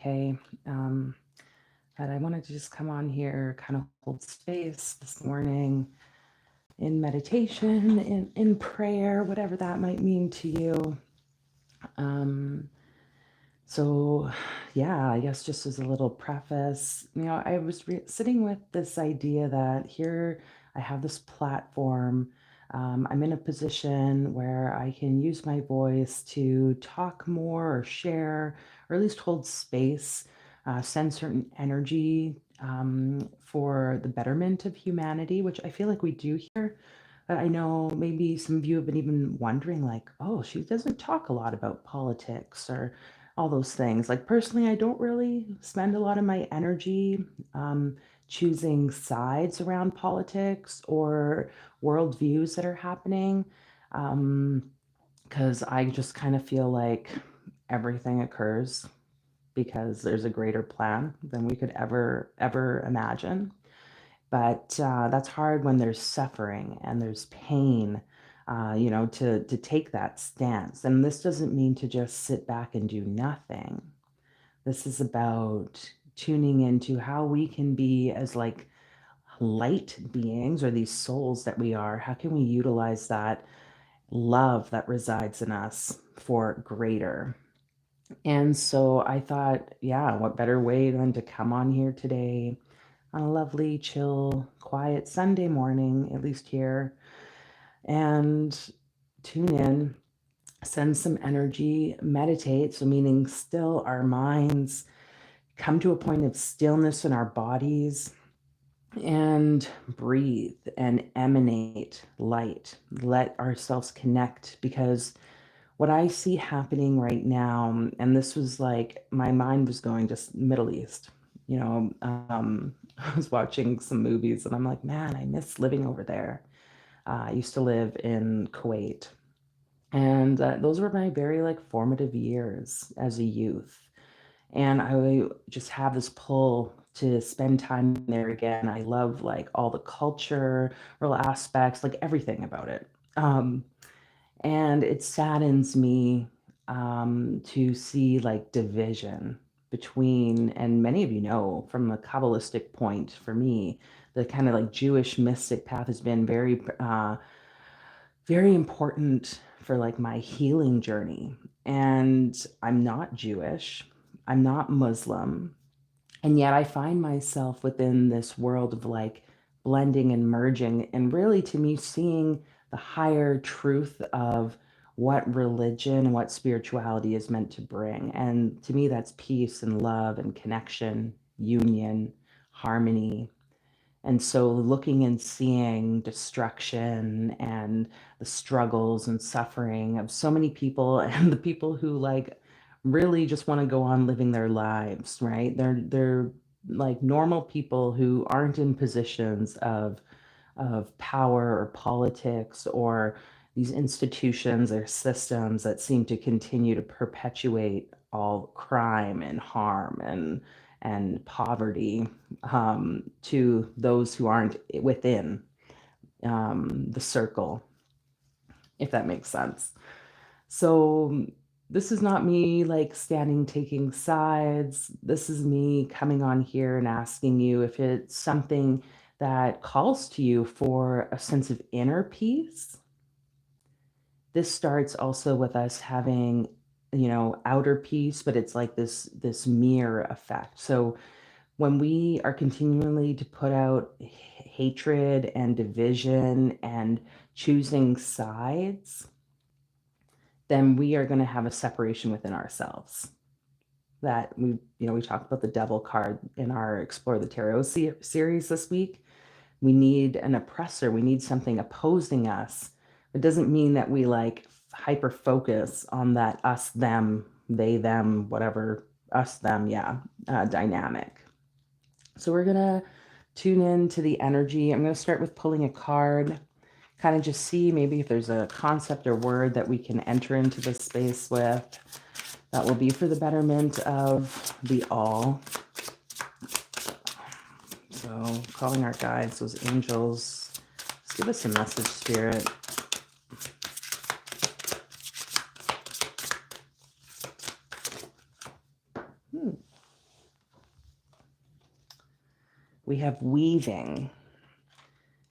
okay. Um, but I wanted to just come on here, kind of hold space this morning in meditation, in prayer, whatever that might mean to you. Um, so, yeah, I guess just as a little preface, I was sitting with this idea that here I have this platform. I'm in a position where I can use my voice to talk more or share, or at least hold space, send certain energy for the betterment of humanity, which I feel like we do here. But I know maybe some of you have been even wondering, like, oh, she doesn't talk a lot about politics or all those things. Like, personally, I don't really spend a lot of my energy um, choosing sides around politics or worldviews that are happening. Because I just kind of feel like everything occurs because there's a greater plan than we could ever imagine. But that's hard when there's suffering and there's pain, to take that stance. And this doesn't mean to just sit back and do nothing. This is about tuning into how we can be as like light beings or these souls that we are. How can we utilize that love that resides in us for greater? And so I thought, yeah, what better way than to come on here today on a lovely, chill, quiet Sunday morning, at least here, and tune in, send some energy, meditate. So, meaning still our minds, come to a point of stillness in our bodies, and breathe and emanate light. Let ourselves connect because what I see happening right now, and this was like my mind was going to Middle East. I was watching some movies and I'm like, man, I miss living over there. I used to live in Kuwait, and those were my very like formative years as a youth. And I just have this pull to spend time there again. I love like all the culture, real aspects, like everything about it. Um, and it saddens me to see like division between, and many of you know from a Kabbalistic point, for me, the kind of like Jewish mystic path has been very important for like my healing journey. And I'm not Jewish, I'm not Muslim, and yet I find myself within this world of like blending and merging, and really to me, seeing the higher truth of what religion and what spirituality is meant to bring. And to me, that's peace and love and connection, union, harmony. And so looking and seeing destruction and the struggles and suffering of so many people and the people who like really just want to go on living their lives, right? They're like normal people who aren't in positions of power or politics or these institutions or systems that seem to continue to perpetuate all crime and harm and poverty to those who aren't within the circle, if that makes sense. So this is not me like standing taking sides. This is me coming on here and asking you if it's something that calls to you for a sense of inner peace. This starts also with us having, outer peace, but it's like this mirror effect. So when we are continually to put out hatred and division and choosing sides, then we are going to have a separation within ourselves. That we talked about the devil card in our Explore the Tarot series this week. We need an oppressor. We need something opposing us. It doesn't mean that we like hyper focus on that us, them, they, them, whatever, us, them, dynamic. So we're going to tune in to the energy. I'm going to start with pulling a card, kind of just see maybe if there's a concept or word that we can enter into this space with that will be for the betterment of the all. So calling our guides, those angels, let's give us a message, Spirit. we have weaving.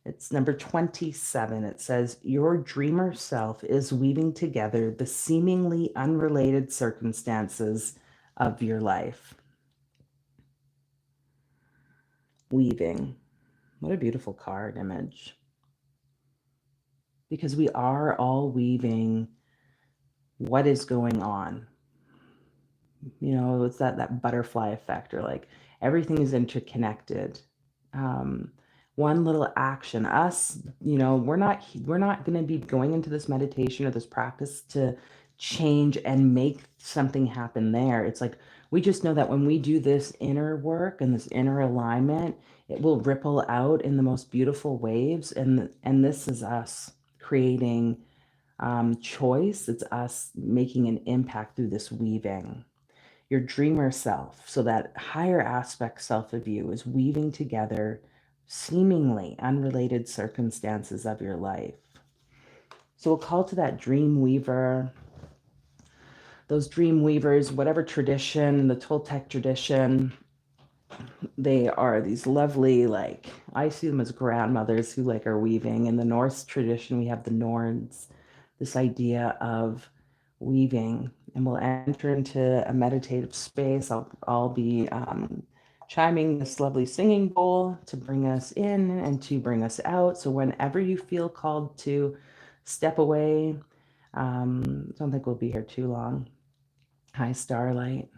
It's number 27. It says, your dreamer self is weaving together the seemingly unrelated circumstances of your life. Weaving. What a beautiful card image. Because we are all weaving what is going on. You know, it's that butterfly effect, or like everything is interconnected. One little action, us, you know, we're not going to be going into this meditation or this practice to change and make something happen there. It's like we just know that when we do this inner work and this inner alignment, it will ripple out in the most beautiful waves. And this is us creating choice. It's us making an impact through this weaving. Your dreamer self, so that higher aspect self of you, is weaving together seemingly unrelated circumstances of your life. So we'll call to that dream weaver. Those dream weavers, whatever tradition, the Toltec tradition, they are these lovely, like, I see them as grandmothers who like are weaving. In the Norse tradition, we have the Norns, this idea of weaving. And we'll enter into a meditative space. I'll be chiming this lovely singing bowl to bring us in and to bring us out. So whenever you feel called to step away, don't think we'll be here too long. Hi, Starlight.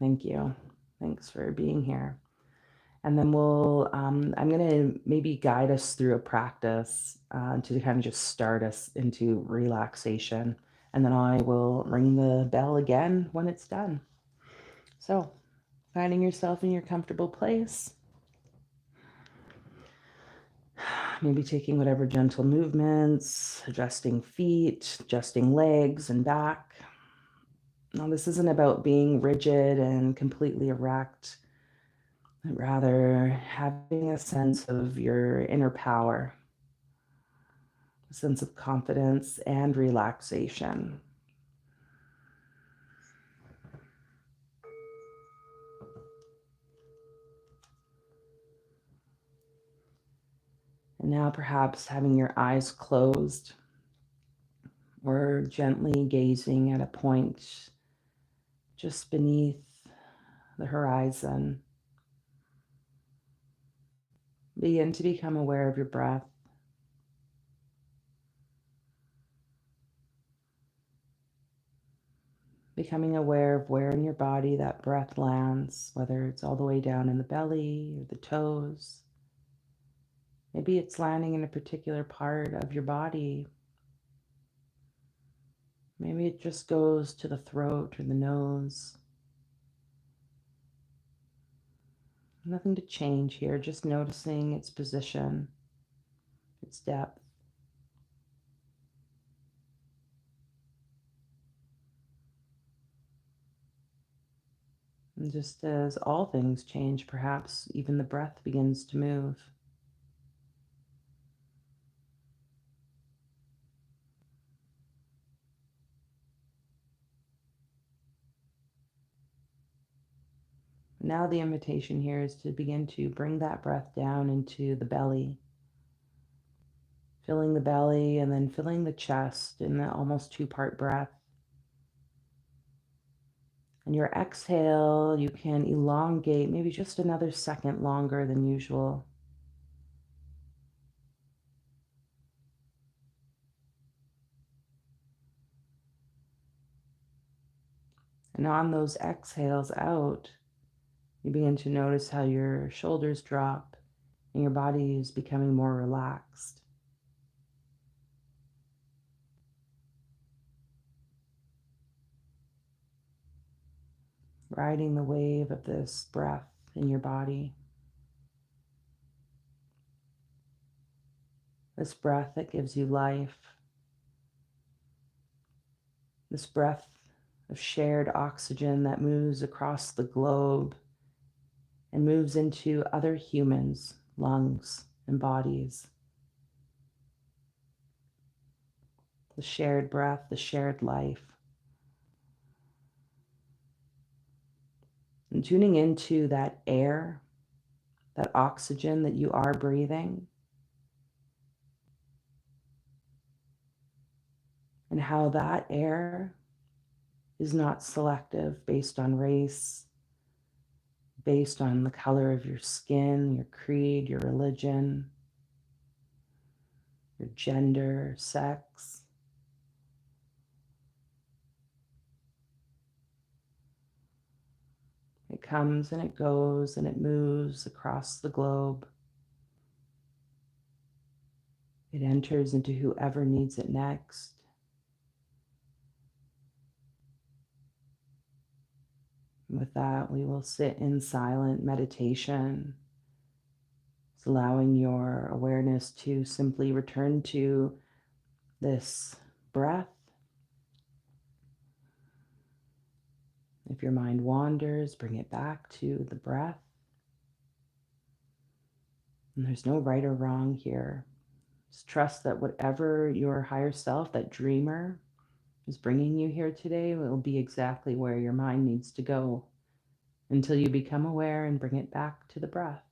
Thank you. Thanks for being here. And then I'm going to maybe guide us through a practice to kind of just start us into relaxation. And then I will ring the bell again when it's done. So, finding yourself in your comfortable place. Maybe taking whatever gentle movements, adjusting feet, adjusting legs and back. Now, this isn't about being rigid and completely erect, but rather having a sense of your inner power, a sense of confidence and relaxation. And now perhaps having your eyes closed or gently gazing at a point just beneath the horizon. Begin to become aware of your breath. Becoming aware of where in your body that breath lands, whether it's all the way down in the belly or the toes. Maybe it's landing in a particular part of your body. Maybe it just goes to the throat or the nose. Nothing to change here, just noticing its position, its depth. And just as all things change, perhaps even the breath begins to move. Now the invitation here is to begin to bring that breath down into the belly, filling the belly and then filling the chest in the almost two-part breath. And your exhale, you can elongate maybe just another second longer than usual. And on those exhales out, you begin to notice how your shoulders drop and your body is becoming more relaxed. Riding the wave of this breath in your body. This breath that gives you life. This breath of shared oxygen that moves across the globe and moves into other humans' lungs and bodies. The shared breath, the shared life. And tuning into that air that oxygen that you are breathing, and how that air is not selective based on race, based on the color of your skin, your creed, your religion, your gender, sex. It comes and it goes and it moves across the globe. It enters into whoever needs it next. With that, we will sit in silent meditation, allowing your awareness to simply return to this breath. If your mind wanders, bring it back to the breath. And there's no right or wrong here. Just trust that whatever your higher self, that dreamer, is bringing you here today will be exactly where your mind needs to go until you become aware and bring it back to the breath.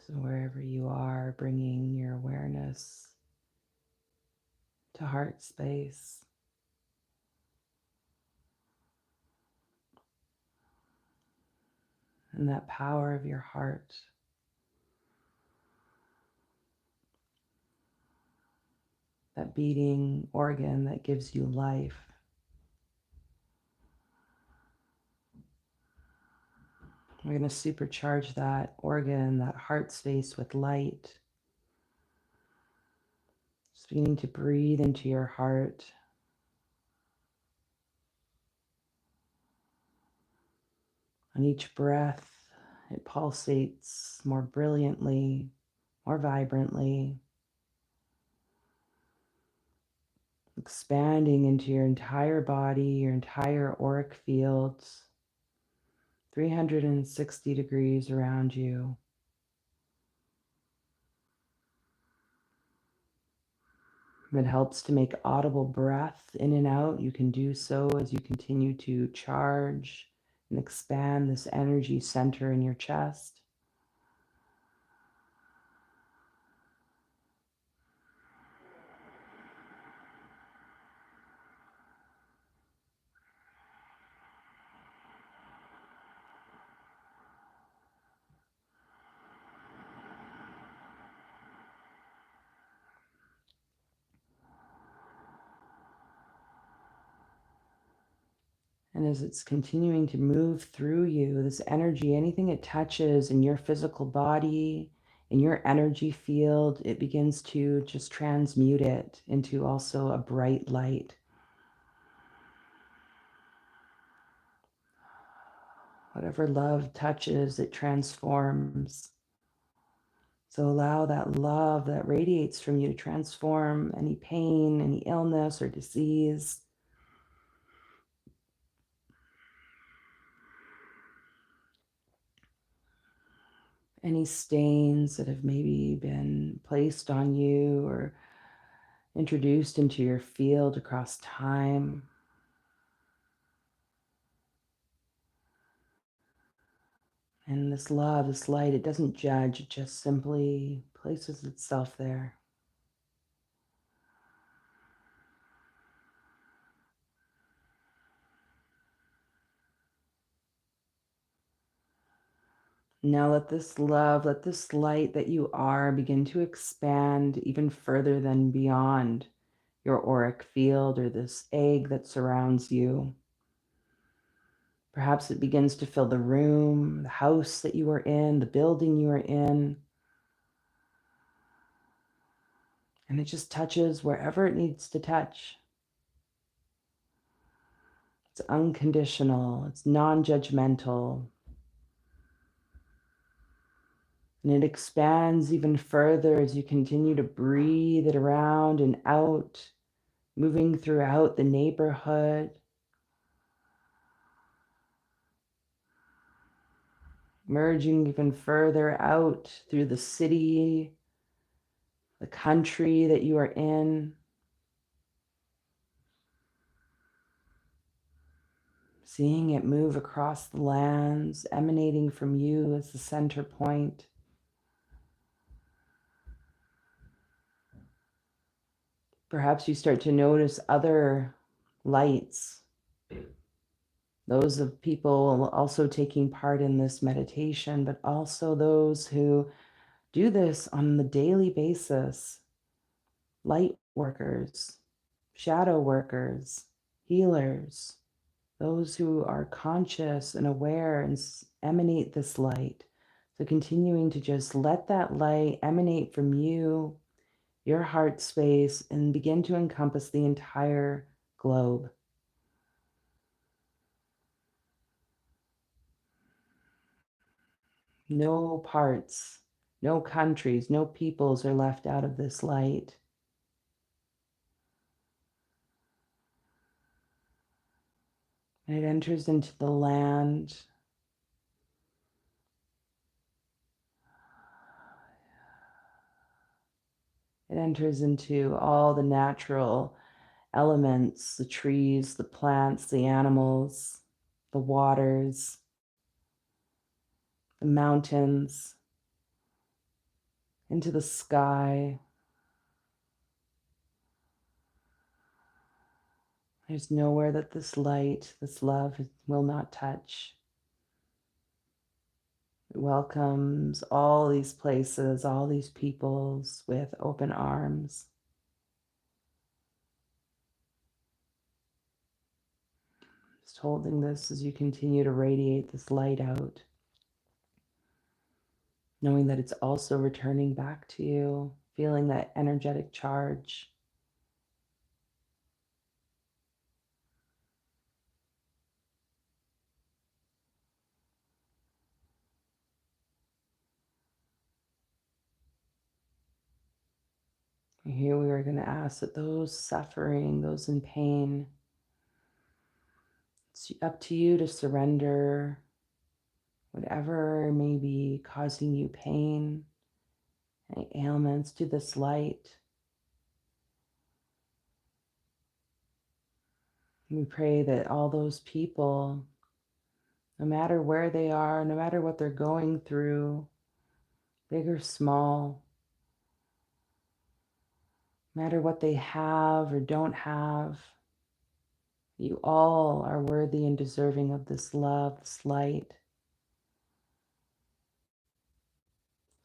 So wherever you are, bringing your awareness to heart space. And that power of your heart. That beating organ that gives you life. We're going to supercharge that organ, that heart space with light. Just beginning to breathe into your heart. On each breath, it pulsates more brilliantly, more vibrantly, expanding into your entire body, your entire auric fields, 360 degrees around you. If it helps to make audible breath in and out, you can do so as you continue to charge and expand this energy center in your chest. And as it's continuing to move through you, this energy, anything it touches in your physical body, in your energy field, it begins to just transmute it into also a bright light. Whatever love touches, it transforms. So allow that love that radiates from you to transform any pain, any illness or disease. Any stains that have maybe been placed on you or introduced into your field across time. And this love, this light, it doesn't judge, it just simply places itself there. Now let this love, let this light that you are begin to expand even further than beyond your auric field or this egg that surrounds you. Perhaps it begins to fill the room, the house that you are in, the building you are in. And it just touches wherever it needs to touch. It's unconditional, it's non-judgmental. And it expands even further as you continue to breathe it around and out, moving throughout the neighborhood, merging even further out through the city, the country that you are in. Seeing it move across the lands, emanating from you as the center point. Perhaps you start to notice other lights, those of people also taking part in this meditation, but also those who do this on the daily basis. Light workers, shadow workers, healers, those who are conscious and aware and emanate this light. So continuing to just let that light emanate from you, your heart space, and begin to encompass the entire globe. No parts, no countries, no peoples are left out of this light. And it enters into the land. It enters into all the natural elements, the trees, the plants, the animals, the waters, the mountains, into the sky. There's nowhere that this light, this love will not touch. It welcomes all these places, all these peoples with open arms. Just holding this as you continue to radiate this light out, knowing that it's also returning back to you, feeling that energetic charge. And here we are going to ask that those suffering, those in pain, it's up to you to surrender whatever may be causing you pain, any ailments, to this light. We pray that all those people, no matter where they are, no matter what they're going through, big or small, no matter what they have or don't have, you all are worthy and deserving of this love, this light.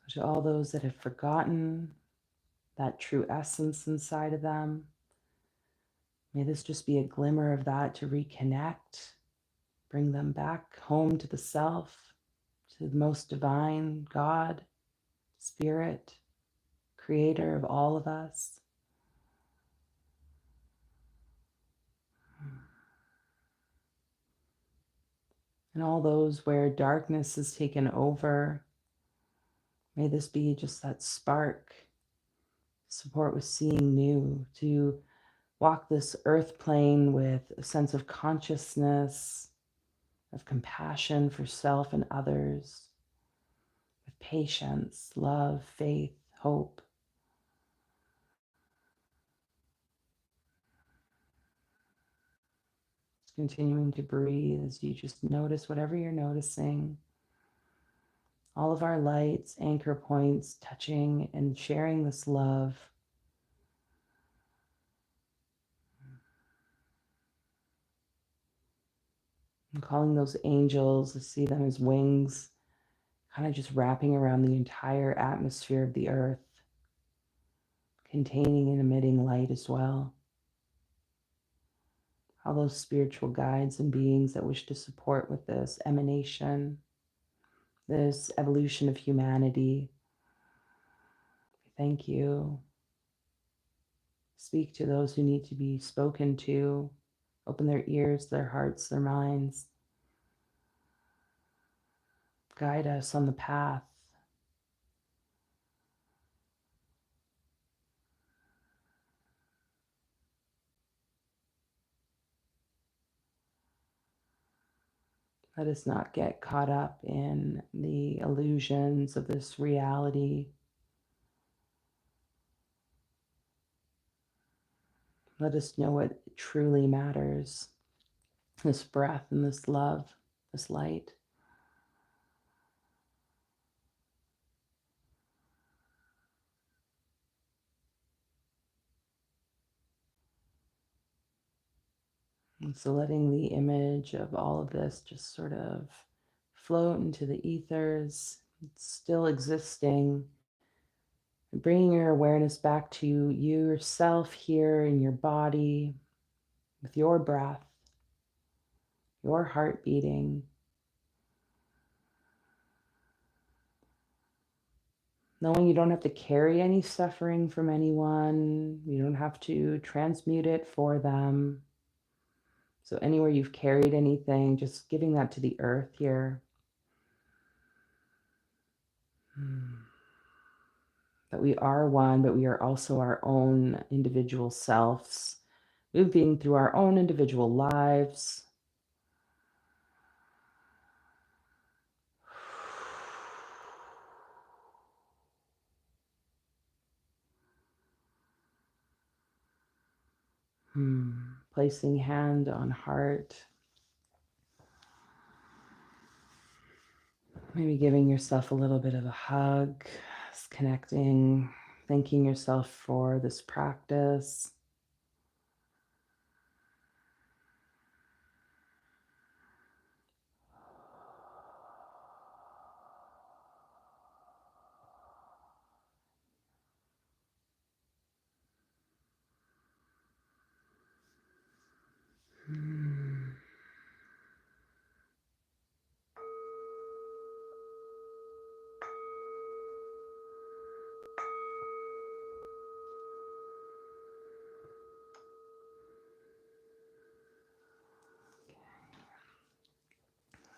To all those that have forgotten that true essence inside of them, may this just be a glimmer of that to reconnect, bring them back home to the self, to the most divine God, Spirit, Creator of all of us. And all those where darkness has taken over, may this be just that spark, support with seeing new, to walk this earth plane with a sense of consciousness, of compassion for self and others, with patience, love, faith, hope. Continuing to breathe as you just notice whatever you're noticing. All of our lights, anchor points, touching and sharing this love. I'm calling those angels, I see them as wings, kind of just wrapping around the entire atmosphere of the earth, containing and emitting light as well. All those spiritual guides and beings that wish to support with this emanation, this evolution of humanity. Thank you. Speak to those who need to be spoken to. Open their ears, their hearts, their minds. Guide us on the path. Let us not get caught up in the illusions of this reality. Let us know what truly matters. This breath and this love, this light. And so letting the image of all of this just sort of float into the ethers, it's still existing, bringing your awareness back to yourself here in your body, with your breath, your heart beating. Knowing you don't have to carry any suffering from anyone, you don't have to transmute it for them. So anywhere you've carried anything, just giving that to the earth here. That we are one, but we are also our own individual selves, moving through our own individual lives. Placing hand on heart. Maybe giving yourself a little bit of a hug, Just connecting, thanking yourself for this practice. Hmm.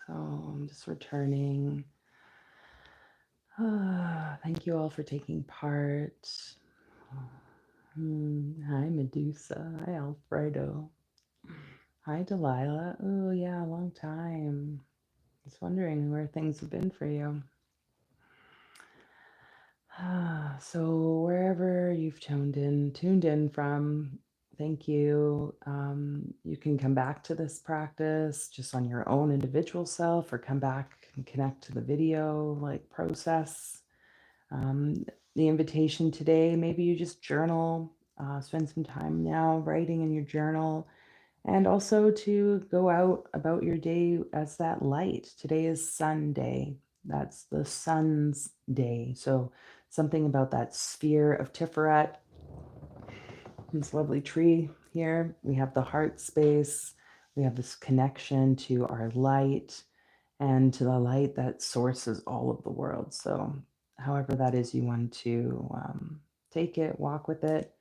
So I'm just returning. Thank you all for taking part. Hi, Medusa. Hi, Alfredo. Hi, Delilah. Oh, yeah, long time. Just wondering where things have been for you. So wherever you've tuned in from, thank you. You can come back to this practice just on your own individual self, or come back and connect to the video like process. Um, the invitation today, maybe you just journal, spend some time now writing in your journal, and also to go out about your day as that light. Today is Sunday. That's the sun's day. So something about that sphere of Tiferet, this lovely tree here. We have the heart space. We have this connection to our light and to the light that sources all of the world. So however that is you want to take it, walk with it.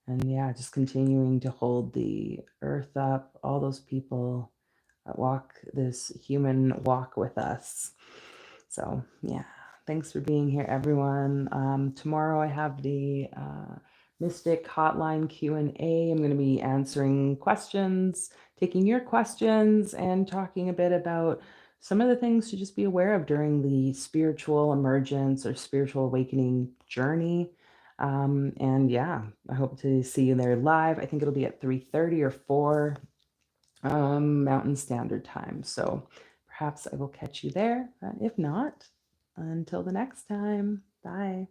And yeah, just continuing to hold the earth up, all those people that walk this human walk with us. So yeah, thanks for being here, everyone. Tomorrow I have the Mystic Hotline Q&A. I'm going to be answering questions, taking your questions, and talking a bit about some of the things to just be aware of during the spiritual emergence or spiritual awakening journey. And yeah, I hope to see you there live. I think it'll be at 3:30 or 4 Mountain Standard Time. So perhaps I will catch you there. If not, until the next time, bye.